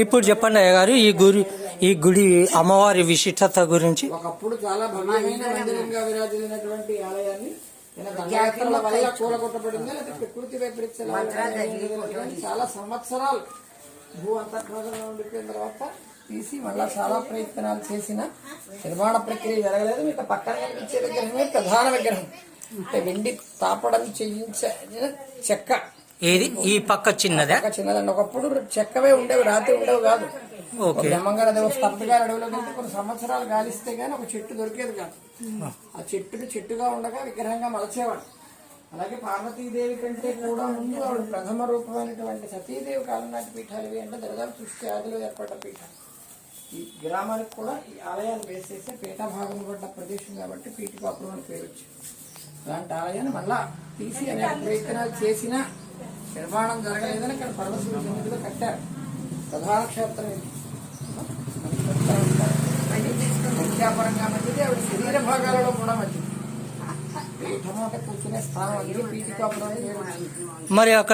ఇప్పుడు చెప్పండి అయ్య గారు, ఈ గుడి అమ్మవారి విశిష్టత గురించి. ఒకప్పుడు చాలా భవ్యమైన మందిరంగా విరాజిల్లినటువంటి ఆలయాన్ని దండయాత్రల వల్ల కూలగొట్టబడిందా లేదా ప్రకృతి వైపరీత్యాలు చాలా సంవత్సరాలు భూ అంతర్భాగంగా ఉండిపోయిన తర్వాత తీసి మళ్ళా చాలా ప్రయత్నాలు చేసిన నిర్మాణ ప్రక్రియ జరగలేదు. మీకు పక్కన కనిపించే విగ్రహమే ప్రధాన విగ్రహం. అంటే వెండి తాపడం చేయించిన చెక్క. ఏది ఈ పక్క చిన్నదే? చిన్నదండి. ఒకప్పుడు చెక్కవే ఉండేవి, రాత్రి ఉండేవి కాదు. బ్రహ్మంగారు అదే స్తబ్దుగా అడవిలోకి వెళ్తే కొన్ని సంవత్సరాలు గాలిస్తే గానీ ఒక చెట్టు దొరికేది కాదు. ఆ చెట్టుగా ఉండగా విగ్రహంగా మలచేవాడు. అలాగే పార్వతీదేవి కంటే కూడా ముందు ఆవిడ ప్రథమ రూపమైనటువంటి సతీదేవి కాలం నాటి పీఠాలు ఇవి అంటే దాదాపు సృష్టి ఆదిలో ఏర్పడ్డ పీఠాలు. ఈ గ్రామానికి కూడా ఈ ఆలయాన్ని వేసేస్తే పీఠాభాగం పడ్డ ప్రదేశం కాబట్టి పీఠికాపురం అని పేరు వచ్చింది. అలాంటి ఆలయాన్ని మళ్ళా తీసి అనేక ప్రయత్నాలు చేసినా నిర్మాణం జరగలేదని ఇక్కడ పర్వతశివ సన్నిధిలో కట్టారు. ప్రధాన క్షేత్రం ఇది. విద్యాపరంగా మంచిది, ఆవిడ శరీర భాగాలలో కూడా మంచిది. పీఠము అంటే కూర్చునే స్థానం, అందుకే పీఠికాపురం అని పేరు వచ్చింది. మరి అక్కడ